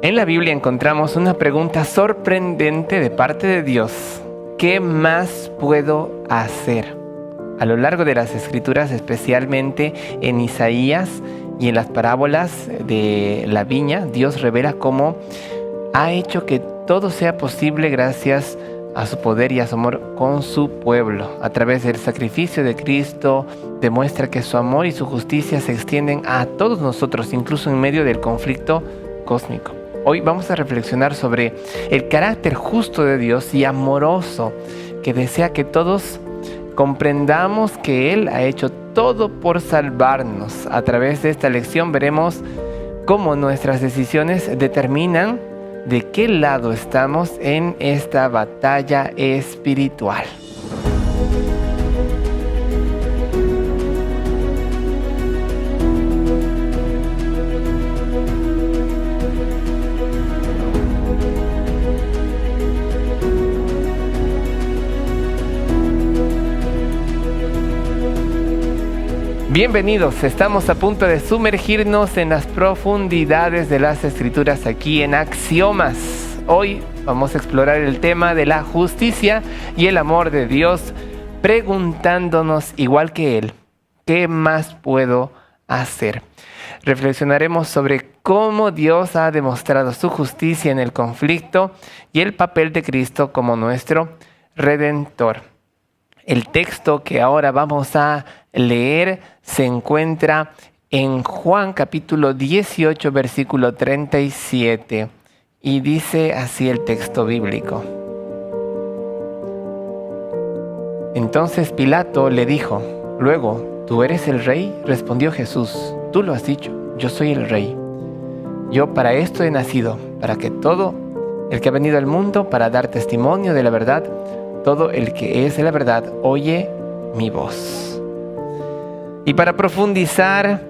En la Biblia encontramos una pregunta sorprendente de parte de Dios. ¿Qué más puedo hacer? A lo largo de las Escrituras, especialmente en Isaías y en las parábolas de la viña, Dios revela cómo ha hecho que todo sea posible gracias a su poder y a su amor con su pueblo. A través del sacrificio de Cristo, demuestra que su amor y su justicia se extienden a todos nosotros, incluso en medio del conflicto cósmico. Hoy vamos a reflexionar sobre el carácter justo de Dios y amoroso, que desea que todos comprendamos que Él ha hecho todo por salvarnos. A través de esta lección veremos cómo nuestras decisiones determinan de qué lado estamos en esta batalla espiritual. Bienvenidos, estamos a punto de sumergirnos en las profundidades de las Escrituras aquí en Axiomas. Hoy vamos a explorar el tema de la justicia y el amor de Dios, preguntándonos, igual que Él, ¿qué más puedo hacer? Reflexionaremos sobre cómo Dios ha demostrado su justicia en el conflicto y el papel de Cristo como nuestro Redentor. El texto que ahora vamos a leer se encuentra en Juan capítulo 18, versículo 37, y dice así el texto bíblico. Entonces Pilato le dijo: «Luego, ¿tú eres el rey?». Respondió Jesús: «Tú lo has dicho, yo soy el rey. Yo para esto he nacido, para que todo el que ha venido al mundo para dar testimonio de la verdad, todo el que es de la verdad, oye mi voz». Y para profundizar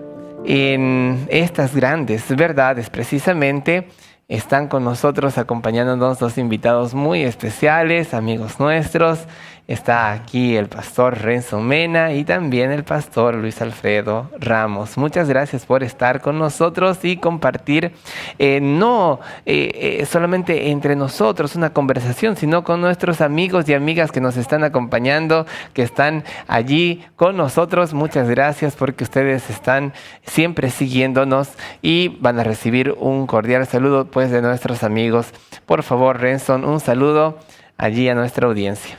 en estas grandes verdades, precisamente, están con nosotros acompañándonos dos invitados muy especiales, amigos nuestros. Está aquí el pastor Renzo Mena y también el pastor Luis Alfredo Ramos. Muchas gracias por estar con nosotros y compartir no solamente entre nosotros una conversación, sino con nuestros amigos y amigas que nos están acompañando, que están allí con nosotros. Muchas gracias porque ustedes están siempre siguiéndonos y van a recibir un cordial saludo pues de nuestros amigos. Por favor, Renzo, un saludo allí a nuestra audiencia.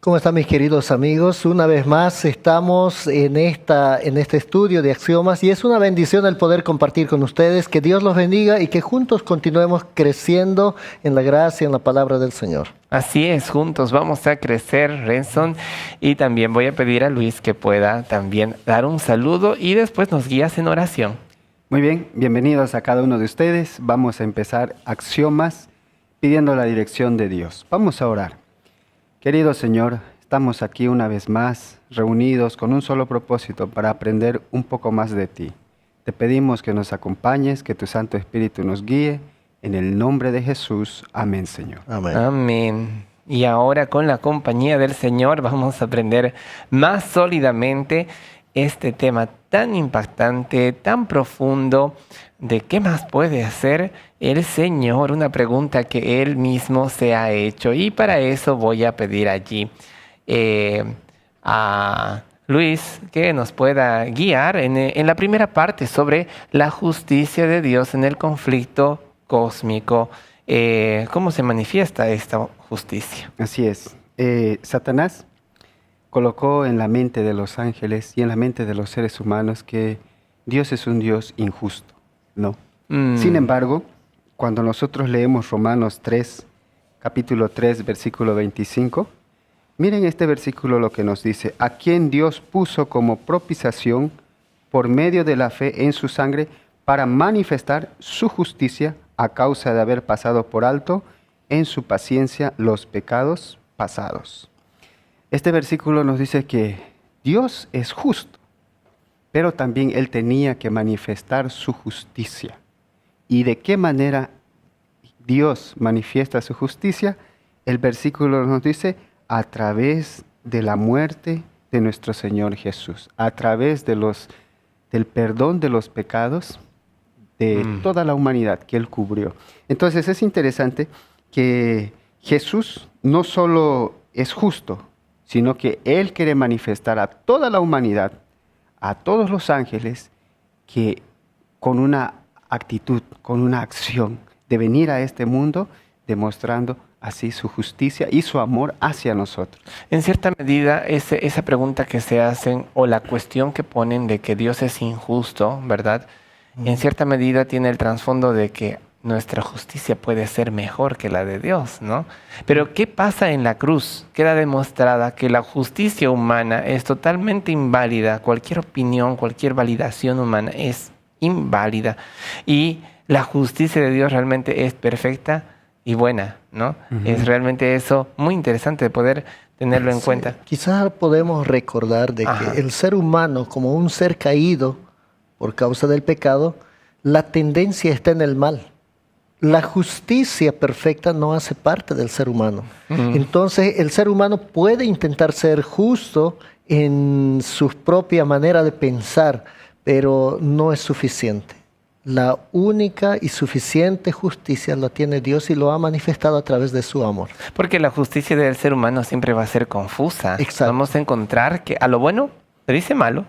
¿Cómo están mis queridos amigos? Una vez más estamos en este estudio de Axiomas y es una bendición el poder compartir con ustedes. Que Dios los bendiga y que juntos continuemos creciendo en la gracia, en la palabra del Señor. Así es, juntos vamos a crecer, Renson, y también voy a pedir a Luis que pueda también dar un saludo y después nos guías en oración. Muy bien, bienvenidos a cada uno de ustedes. Vamos a empezar Axiomas pidiendo la dirección de Dios. Vamos a orar. Querido Señor, estamos aquí una vez más, reunidos con un solo propósito para aprender un poco más de ti. Te pedimos que nos acompañes, que tu Santo Espíritu nos guíe. En el nombre de Jesús, amén, Señor. Amén. Amén. Y ahora con la compañía del Señor vamos a aprender más sólidamente este tema tan impactante, tan profundo, de qué más puede hacer el Señor, una pregunta que Él mismo se ha hecho. Y para eso voy a pedir allí a Luis que nos pueda guiar en la primera parte sobre la justicia de Dios en el conflicto cósmico. ¿Cómo se manifiesta esta justicia? Así es. Satanás colocó en la mente de los ángeles y en la mente de los seres humanos que Dios es un Dios injusto, ¿no? Sin embargo, cuando nosotros leemos Romanos 3, capítulo 3, versículo 25, miren este versículo lo que nos dice: a quien Dios puso como propiciación por medio de la fe en su sangre para manifestar su justicia a causa de haber pasado por alto en su paciencia los pecados pasados. Este versículo nos dice que Dios es justo, pero también Él tenía que manifestar su justicia. ¿Y de qué manera Dios manifiesta su justicia? El versículo nos dice: a través de la muerte de nuestro Señor Jesús, a través del perdón de los pecados, de toda la humanidad que Él cubrió. Entonces es interesante que Jesús no solo es justo, sino que Él quiere manifestar a toda la humanidad, a todos los ángeles, que con una actitud, con una acción de venir a este mundo, demostrando así su justicia y su amor hacia nosotros. En cierta medida, esa pregunta que se hacen o la cuestión que ponen de que Dios es injusto, ¿verdad? En cierta medida tiene el trasfondo de que nuestra justicia puede ser mejor que la de Dios, ¿no? Pero ¿qué pasa en la cruz? Queda demostrada que la justicia humana es totalmente inválida. Cualquier opinión, cualquier validación humana es inválida. Y la justicia de Dios realmente es perfecta y buena, ¿no? Es realmente eso muy interesante de poder tenerlo en cuenta. Quizás podemos recordar de que el ser humano, como un ser caído por causa del pecado, la tendencia está en el mal. La justicia perfecta no hace parte del ser humano. Entonces, el ser humano puede intentar ser justo en su propia manera de pensar, pero no es suficiente. La única y suficiente justicia la tiene Dios y lo ha manifestado a través de su amor. Porque la justicia del ser humano siempre va a ser confusa. Exacto. Vamos a encontrar que a lo bueno se dice malo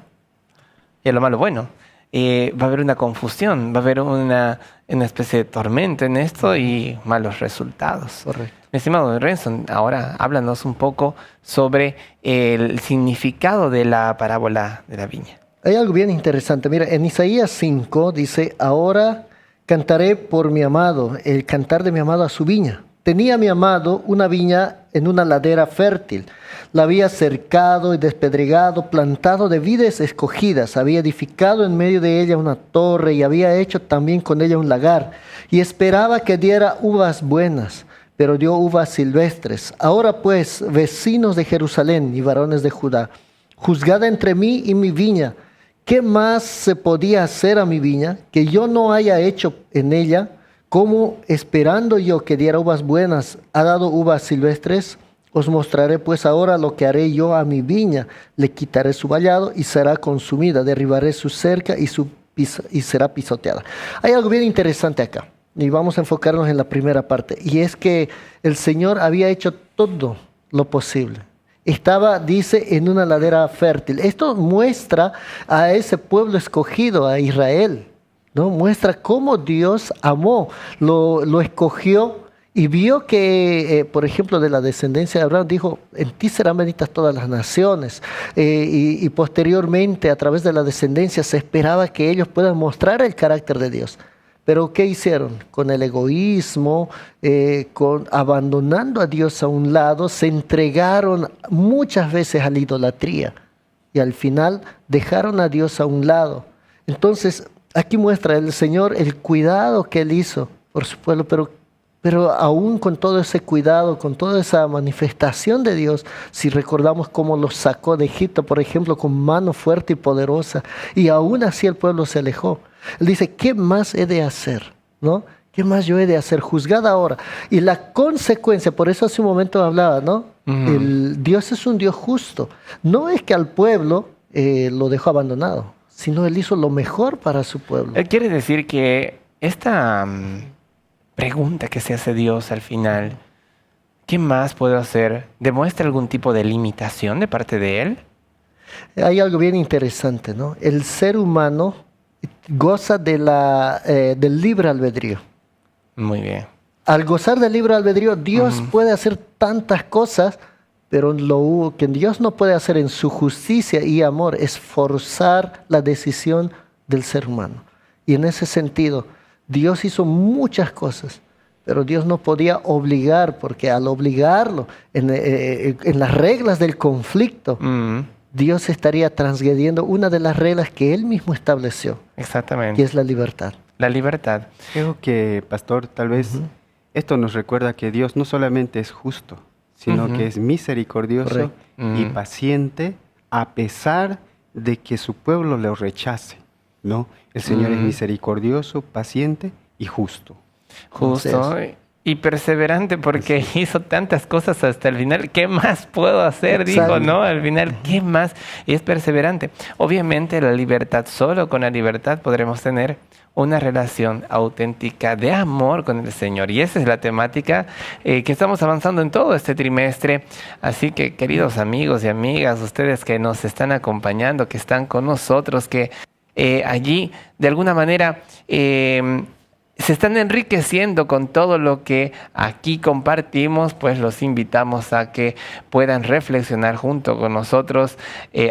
y a lo malo bueno. Va a haber una confusión, va a haber una especie de tormento en esto y malos resultados. Correcto. Mi estimado Renson, ahora háblanos un poco sobre el significado de la parábola de la viña. Hay algo bien interesante. Mira, en Isaías 5 dice, ahora cantaré por mi amado, el cantar de mi amado a su viña. Tenía mi amado una viña en una ladera fértil. La había cercado y despedregado, plantado de vides escogidas. Había edificado en medio de ella una torre y había hecho también con ella un lagar. Y esperaba que diera uvas buenas, pero dio uvas silvestres. Ahora pues, vecinos de Jerusalén y varones de Judá, juzgad entre mí y mi viña. ¿Qué más se podía hacer a mi viña que yo no haya hecho en ella? ¿Cómo esperando yo que diera uvas buenas ha dado uvas silvestres? Os mostraré pues ahora lo que haré yo a mi viña. Le quitaré su vallado y será consumida. Derribaré su cerca y será pisoteada. Hay algo bien interesante acá. Y vamos a enfocarnos en la primera parte. Y es que el Señor había hecho todo lo posible. Estaba, dice, en una ladera fértil. Esto muestra a ese pueblo escogido, a Israel, ¿no? Muestra cómo Dios amó, lo escogió y vio que, por ejemplo, de la descendencia de Abraham, dijo, en ti serán benditas todas las naciones. Y posteriormente, a través de la descendencia, se esperaba que ellos puedan mostrar el carácter de Dios. Pero ¿qué hicieron? Con el egoísmo, abandonando a Dios a un lado, se entregaron muchas veces a la idolatría y al final dejaron a Dios a un lado. Entonces, aquí muestra el Señor el cuidado que Él hizo por su pueblo, pero aún con todo ese cuidado, con toda esa manifestación de Dios, si recordamos cómo los sacó de Egipto, por ejemplo, con mano fuerte y poderosa, y aún así el pueblo se alejó. Él dice, ¿qué más he de hacer? ¿No? ¿Qué más yo he de hacer? Juzgad ahora. Y la consecuencia, por eso hace un momento hablaba, ¿no? Dios es un Dios justo. No es que al pueblo lo dejó abandonado, sino Él hizo lo mejor para su pueblo. Él quiere decir que esta pregunta que se hace Dios al final, ¿qué más puedo hacer? ¿Demuestra algún tipo de limitación de parte de Él? Hay algo bien interesante, ¿no? El ser humano goza de del libre albedrío. Muy bien. Al gozar del libre albedrío, Dios puede hacer tantas cosas, pero lo que Dios no puede hacer en su justicia y amor es forzar la decisión del ser humano. Y en ese sentido, Dios hizo muchas cosas, pero Dios no podía obligar, porque al obligarlo en las reglas del conflicto, Dios estaría transgrediendo una de las reglas que Él mismo estableció. Exactamente. Que es la libertad. La libertad. Creo que, pastor, tal vez esto nos recuerda que Dios no solamente es justo, sino que es misericordioso y paciente a pesar de que su pueblo lo rechace, ¿no? El Señor es misericordioso, paciente y justo. Justo. Y perseverante porque hizo tantas cosas hasta el final. ¿Qué más puedo hacer? Exacto. Dijo, ¿no? Al final, ¿qué más? Y es perseverante. Obviamente la libertad, solo con la libertad podremos tener una relación auténtica de amor con el Señor. Y esa es la temática que estamos avanzando en todo este trimestre. Así que, queridos amigos y amigas, ustedes que nos están acompañando, que están con nosotros, que allí de alguna manera se están enriqueciendo con todo lo que aquí compartimos, pues los invitamos a que puedan reflexionar junto con nosotros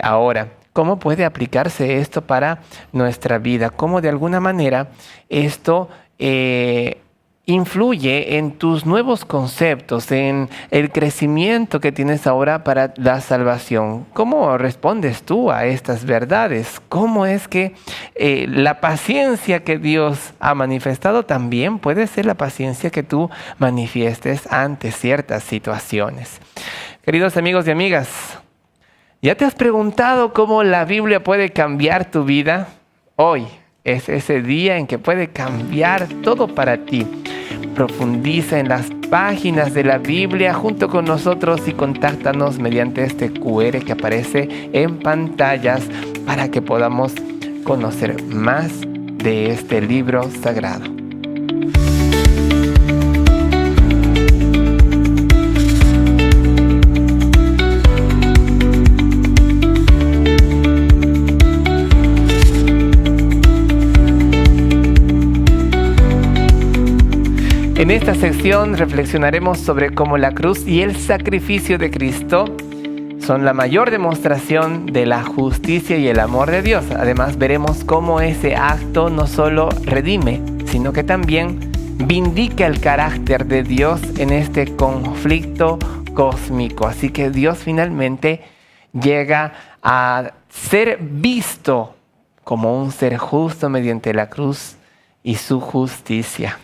ahora. ¿Cómo puede aplicarse esto para nuestra vida? ¿Cómo de alguna manera esto influye en tus nuevos conceptos, en el crecimiento que tienes ahora para la salvación? ¿Cómo respondes tú a estas verdades? ¿Cómo es que la paciencia que Dios ha manifestado también puede ser la paciencia que tú manifiestes ante ciertas situaciones? Queridos amigos y amigas, ¿ya te has preguntado cómo la Biblia puede cambiar tu vida? Hoy es ese día en que puede cambiar todo para ti. Profundiza en las páginas de la Biblia junto con nosotros y contáctanos mediante este QR que aparece en pantallas para que podamos conocer más de este libro sagrado. En esta sección reflexionaremos sobre cómo la cruz y el sacrificio de Cristo son la mayor demostración de la justicia y el amor de Dios. Además, veremos cómo ese acto no solo redime, sino que también vindica el carácter de Dios en este conflicto cósmico. Así que Dios finalmente llega a ser visto como un ser justo mediante la cruz y su justicia.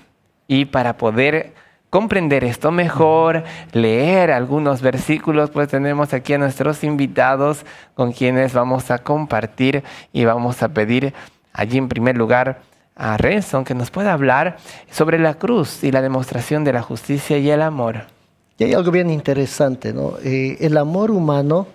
Y para poder comprender esto mejor, leer algunos versículos, pues tenemos aquí a nuestros invitados con quienes vamos a compartir y vamos a pedir allí en primer lugar a Renson que nos pueda hablar sobre la cruz y la demostración de la justicia y el amor. Y hay algo bien interesante, ¿no? El amor humano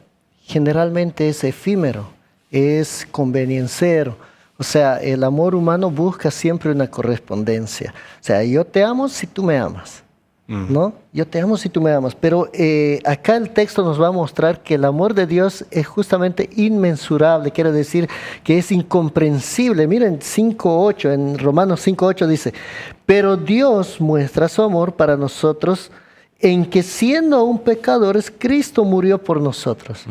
generalmente es efímero, es convenienciero. O sea, el amor humano busca siempre una correspondencia. O sea, yo te amo si tú me amas, ¿no? Yo te amo si tú me amas. Pero acá el texto nos va a mostrar que el amor de Dios es justamente inmensurable. Quiere decir que es incomprensible. Miren 5.8, en Romanos 5.8 dice, pero Dios muestra su amor para nosotros en que siendo aún pecadores, Cristo murió por nosotros.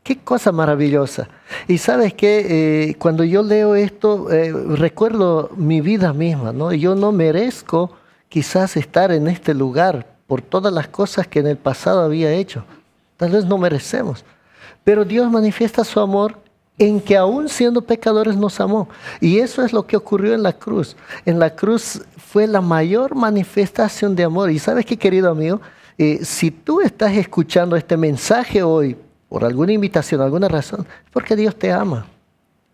Qué cosa maravillosa. Y sabes que cuando yo leo esto, recuerdo mi vida misma, ¿no? Yo no merezco quizás estar en este lugar por todas las cosas que en el pasado había hecho. Tal vez no merecemos. Pero Dios manifiesta su amor en que aún siendo pecadores nos amó. Y eso es lo que ocurrió en la cruz. En la cruz fue la mayor manifestación de amor. Y sabes qué, querido amigo, si tú estás escuchando este mensaje hoy, por alguna invitación, alguna razón, es porque Dios te ama.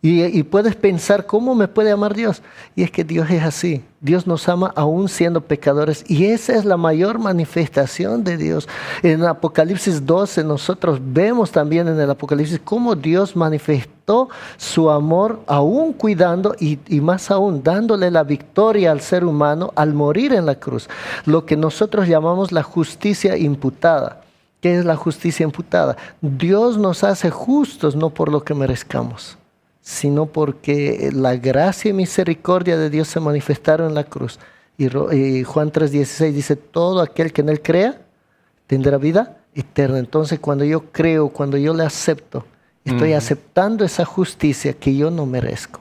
Y puedes pensar, ¿cómo me puede amar Dios? Y es que Dios es así. Dios nos ama aún siendo pecadores. Y esa es la mayor manifestación de Dios. En Apocalipsis 12 nosotros vemos también en el Apocalipsis cómo Dios manifestó su amor aún cuidando y más aún dándole la victoria al ser humano al morir en la cruz. Lo que nosotros llamamos la justicia imputada. ¿Qué es la justicia imputada? Dios nos hace justos no por lo que merezcamos, sino porque la gracia y misericordia de Dios se manifestaron en la cruz. Y Juan 3:16 dice, todo aquel que en Él crea tendrá vida eterna. Entonces cuando yo creo, cuando yo le acepto, estoy aceptando esa justicia que yo no merezco.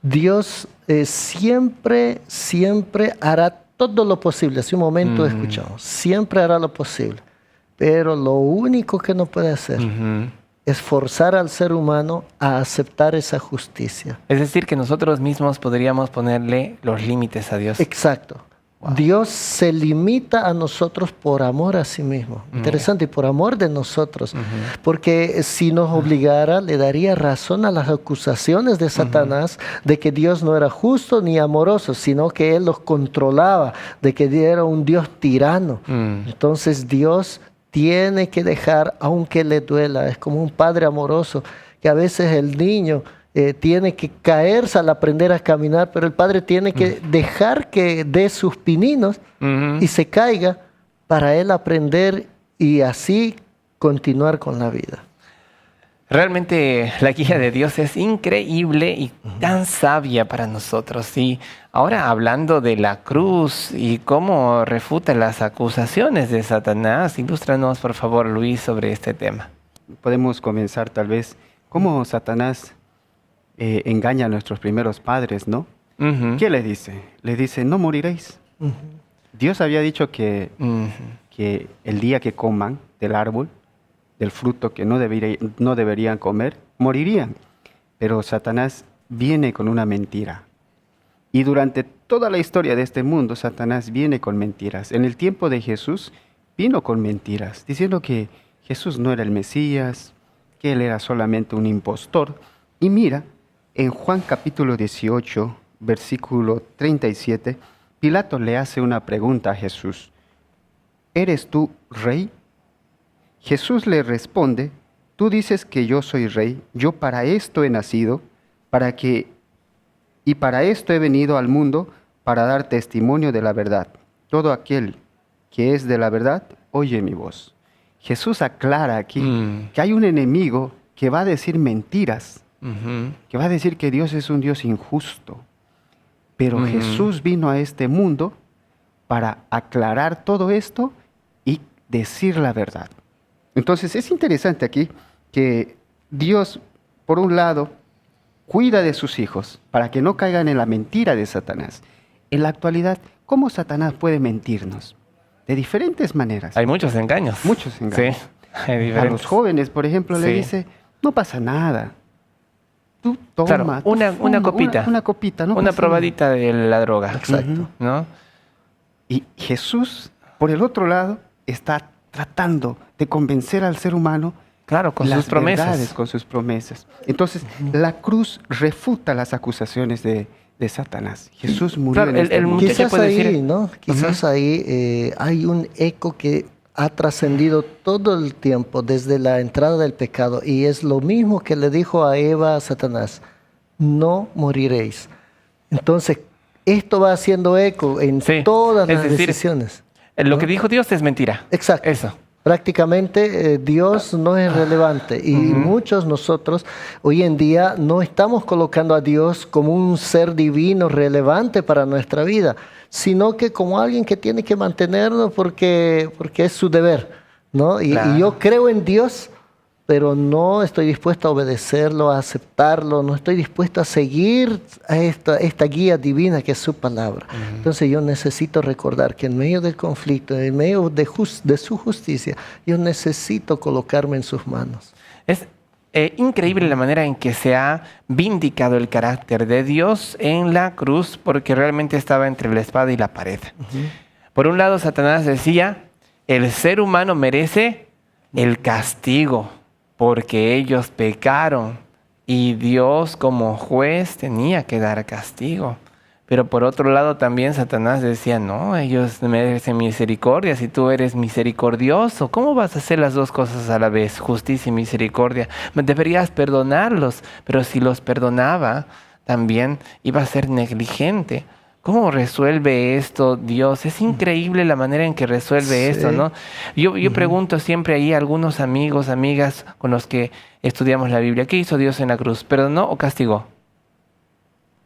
Dios siempre hará todo lo posible. Hace un momento escuchamos, siempre hará lo posible. Pero lo único que no puede hacer es forzar al ser humano a aceptar esa justicia. Es decir, que nosotros mismos podríamos ponerle los límites a Dios. Exacto. Wow. Dios se limita a nosotros por amor a sí mismo. Interesante, y por amor de nosotros. Porque si nos obligara, le daría razón a las acusaciones de Satanás de que Dios no era justo ni amoroso, sino que Él los controlaba, de que era un Dios tirano. Entonces Dios tiene que dejar, aunque le duela. Es como un padre amoroso, que a veces el niño tiene que caerse al aprender a caminar, pero el padre tiene que dejar que dé sus pininos y se caiga para él aprender y así continuar con la vida. Realmente la guía de Dios es increíble y tan sabia para nosotros. Y ahora hablando de la cruz y cómo refuta las acusaciones de Satanás, ilústranos por favor, Luis, sobre este tema. Podemos comenzar tal vez cómo Satanás engaña a nuestros primeros padres, ¿no? ¿Qué le dice? Le dice, no moriréis. Dios había dicho que el día que coman del árbol, del fruto que no deberían comer, morirían. Pero Satanás viene con una mentira. Y durante toda la historia de este mundo, Satanás viene con mentiras. En el tiempo de Jesús, vino con mentiras, diciendo que Jesús no era el Mesías, que él era solamente un impostor. Y mira, en Juan capítulo 18, versículo 37, Pilato le hace una pregunta a Jesús. ¿Eres tú rey? Jesús le responde, tú dices que yo soy rey, yo para esto he nacido, y para esto he venido al mundo, para dar testimonio de la verdad. Todo aquel que es de la verdad, oye mi voz. Jesús aclara aquí que hay un enemigo que va a decir mentiras, que va a decir que Dios es un Dios injusto. Pero Jesús vino a este mundo para aclarar todo esto y decir la verdad. Entonces es interesante aquí que Dios, por un lado, cuida de sus hijos para que no caigan en la mentira de Satanás. En la actualidad, ¿cómo Satanás puede mentirnos? De diferentes maneras. Hay muchos engaños. Muchos engaños. Sí, hay diferentes. A los jóvenes, por ejemplo, le dice, no pasa nada. Tú toma, claro, una copita. Una copita, ¿no? Una probadita de la droga. Exacto. ¿No? Y Jesús, por el otro lado, está tratando de convencer al ser humano, claro, con sus promesas. Verdades, con sus promesas. Entonces, la cruz refuta las acusaciones de Satanás. Jesús murió en este mundo. Quizás ahí, ¿no? Quizás ahí hay un eco que ha trascendido todo el tiempo desde la entrada del pecado y es lo mismo que le dijo a Eva a Satanás, no moriréis. Entonces, esto va haciendo eco en todas las decisiones. Lo que dijo Dios es mentira. Exacto. Eso. Prácticamente Dios no es relevante y muchos nosotros hoy en día no estamos colocando a Dios como un ser divino relevante para nuestra vida, sino que como alguien que tiene que mantenernos porque es su deber, ¿no? Y yo creo en Dios, pero no estoy dispuesto a obedecerlo, a aceptarlo, no estoy dispuesto a seguir a esta guía divina que es su palabra. Entonces yo necesito recordar que en medio del conflicto, en medio de su justicia, yo necesito colocarme en sus manos. Es increíble la manera en que se ha vindicado el carácter de Dios en la cruz, porque realmente estaba entre la espada y la pared. Por un lado, Satanás decía, el ser humano merece el castigo, porque ellos pecaron y Dios como juez tenía que dar castigo. Pero por otro lado también Satanás decía, no, ellos merecen misericordia, si tú eres misericordioso, ¿cómo vas a hacer las dos cosas a la vez, justicia y misericordia? Deberías perdonarlos, pero si los perdonaba, también iba a ser negligente. ¿Cómo resuelve esto Dios? Es increíble la manera en que resuelve esto, ¿no? Yo pregunto siempre ahí a algunos amigos, amigas con los que estudiamos la Biblia, ¿qué hizo Dios en la cruz? ¿Perdonó o castigó?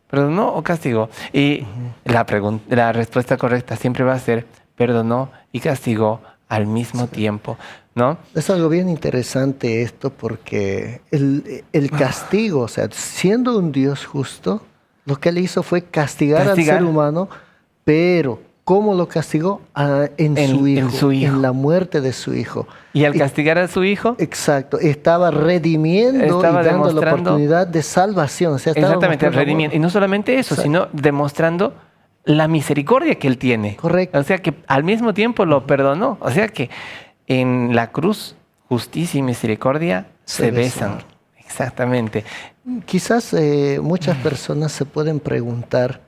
¿Perdonó o castigó? Y la respuesta correcta siempre va a ser perdonó y castigó al mismo tiempo, ¿no? Es algo bien interesante esto porque el castigo, o sea, siendo un Dios justo, lo que él hizo fue castigar al ser humano, pero ¿cómo lo castigó? En su hijo, en la muerte de su hijo. Y al castigar a su hijo, exacto, estaba redimiendo y dando la oportunidad de salvación. O sea, exactamente, redimiendo. Y no solamente eso, sino demostrando la misericordia que él tiene. Correcto. O sea que al mismo tiempo lo perdonó. O sea que en la cruz, justicia y misericordia se besan. Exactamente. Quizás muchas personas se pueden preguntar,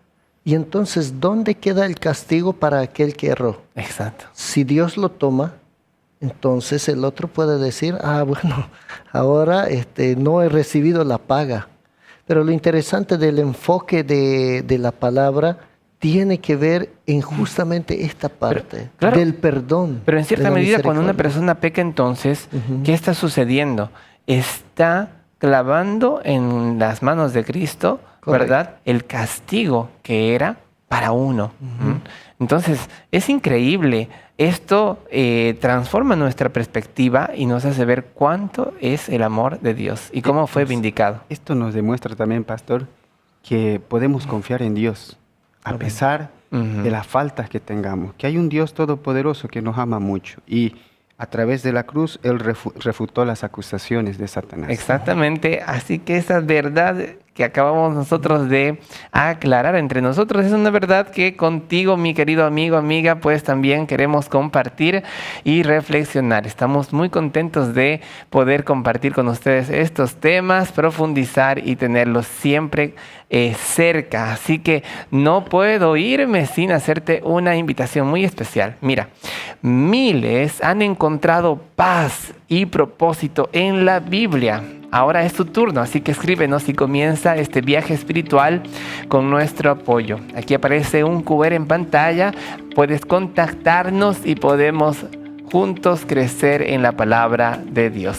¿y entonces dónde queda el castigo para aquel que erró? Exacto. Si Dios lo toma, entonces el otro puede decir, bueno, ahora no he recibido la paga. Pero lo interesante del enfoque de la palabra tiene que ver en justamente esta parte, claro, del perdón. Pero en cierta medida, cuando una persona peca, entonces, ¿qué está sucediendo? Está clavando en las manos de Cristo, ¿verdad?, el castigo que era para uno. Entonces, es increíble. Esto transforma nuestra perspectiva y nos hace ver cuánto es el amor de Dios y cómo fue vindicado. Esto nos demuestra también, pastor, que podemos confiar en Dios, a pesar de las faltas que tengamos, que hay un Dios todopoderoso que nos ama mucho y a través de la cruz Él refutó las acusaciones de Satanás. Exactamente, así que esa verdad que acabamos nosotros de aclarar entre nosotros es una verdad que contigo, mi querido amigo, amiga, pues también queremos compartir y reflexionar. Estamos muy contentos de poder compartir con ustedes estos temas, profundizar y tenerlos siempre cerca. Así que no puedo irme sin hacerte una invitación muy especial. Mira, miles han encontrado paz y propósito en la Biblia. Ahora es tu turno, así que escríbenos y comienza este viaje espiritual con nuestro apoyo. Aquí aparece un QR en pantalla, puedes contactarnos y podemos juntos crecer en la palabra de Dios.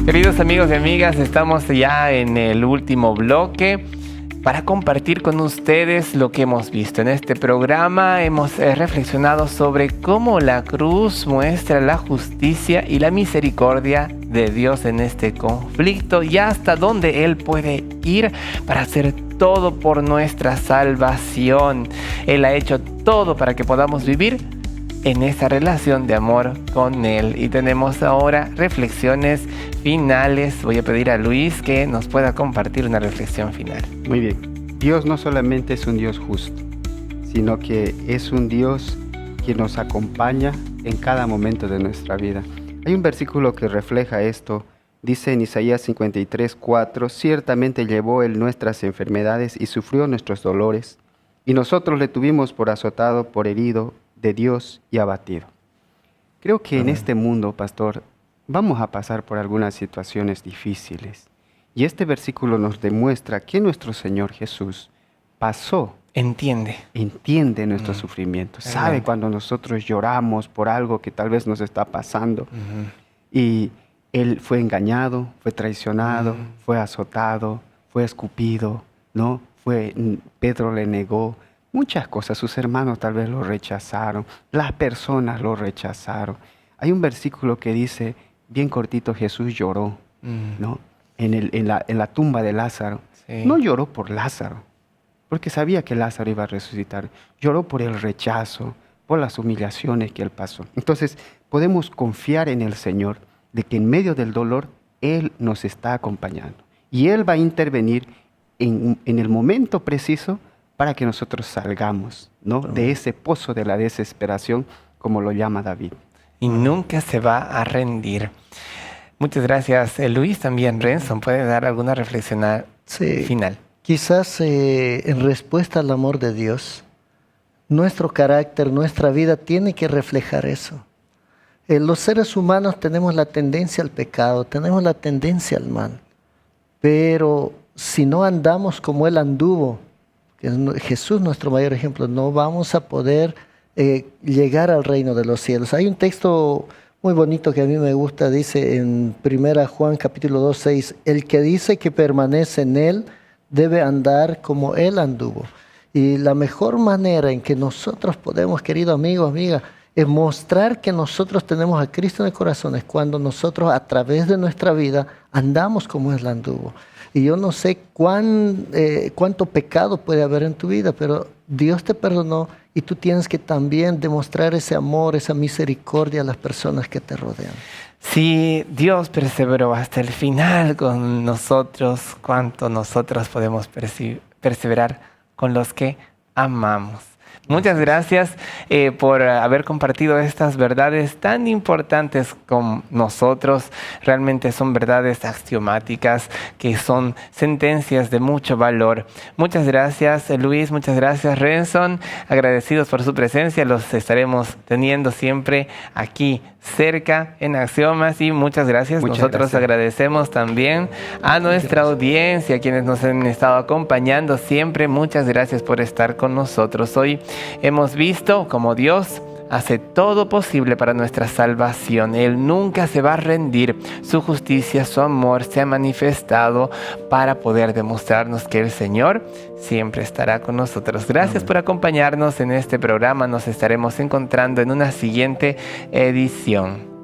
Queridos amigos y amigas, estamos ya en el último bloque para compartir con ustedes lo que hemos visto. En este programa hemos reflexionado sobre cómo la cruz muestra la justicia y la misericordia de Dios en este conflicto y hasta dónde Él puede ir para hacer todo por nuestra salvación. Él ha hecho todo para que podamos vivir en esa relación de amor con Él. Y tenemos ahora reflexiones finales. Voy a pedir a Luis que nos pueda compartir una reflexión final. Muy bien. Dios no solamente es un Dios justo, sino que es un Dios que nos acompaña en cada momento de nuestra vida. Hay un versículo que refleja esto. Dice en Isaías 53:4, ciertamente llevó Él nuestras enfermedades y sufrió nuestros dolores, y nosotros le tuvimos por azotado, por herido de Dios y abatido. Creo que en este mundo, pastor, vamos a pasar por algunas situaciones difíciles. Y este versículo nos demuestra que nuestro Señor Jesús pasó. Entiende nuestro sufrimiento. Sabe cuando nosotros lloramos por algo que tal vez nos está pasando. Y Él fue engañado, fue traicionado, fue azotado, fue escupido, ¿no? Pedro le negó. Muchas cosas, sus hermanos tal vez lo rechazaron, las personas lo rechazaron. Hay un versículo que dice, bien cortito, Jesús lloró, ¿no? En la tumba de Lázaro. Sí. No lloró por Lázaro, porque sabía que Lázaro iba a resucitar. Lloró por el rechazo, por las humillaciones que él pasó. Entonces, podemos confiar en el Señor, de que en medio del dolor, Él nos está acompañando. Y Él va a intervenir en el momento preciso para que nosotros salgamos, ¿no?, de ese pozo de la desesperación, como lo llama David. Y nunca se va a rendir. Muchas gracias, Luis. También Renson, ¿puede dar alguna reflexión final? Quizás en respuesta al amor de Dios, nuestro carácter, nuestra vida tiene que reflejar eso. Los seres humanos tenemos la tendencia al pecado, tenemos la tendencia al mal, pero si no andamos como Él anduvo, que es Jesús nuestro mayor ejemplo, no vamos a poder llegar al reino de los cielos. Hay un texto muy bonito que a mí me gusta, dice en 1 Juan capítulo 2, 6, el que dice que permanece en Él debe andar como Él anduvo. Y la mejor manera en que nosotros podemos, querido amigo, amiga, es mostrar que nosotros tenemos a Cristo en el corazón, es cuando nosotros a través de nuestra vida andamos como Él anduvo. Y yo no sé cuánto pecado puede haber en tu vida, pero Dios te perdonó y tú tienes que también demostrar ese amor, esa misericordia a las personas que te rodean. Si Dios perseveró hasta el final con nosotros, ¿cuánto nosotros podemos perseverar con los que amamos? Muchas gracias por haber compartido estas verdades tan importantes con nosotros. Realmente son verdades axiomáticas que son sentencias de mucho valor. Muchas gracias, Luis. Muchas gracias, Renson. Agradecidos por su presencia. Los estaremos teniendo siempre aquí cerca en Axiomas y muchas gracias. Nosotros agradecemos también a nuestra audiencia, quienes nos han estado acompañando siempre. Muchas gracias por estar con nosotros. Hoy hemos visto cómo Dios hace todo posible para nuestra salvación. Él nunca se va a rendir. Su justicia, su amor se ha manifestado para poder demostrarnos que el Señor siempre estará con nosotros. Gracias por acompañarnos en este programa. Nos estaremos encontrando en una siguiente edición.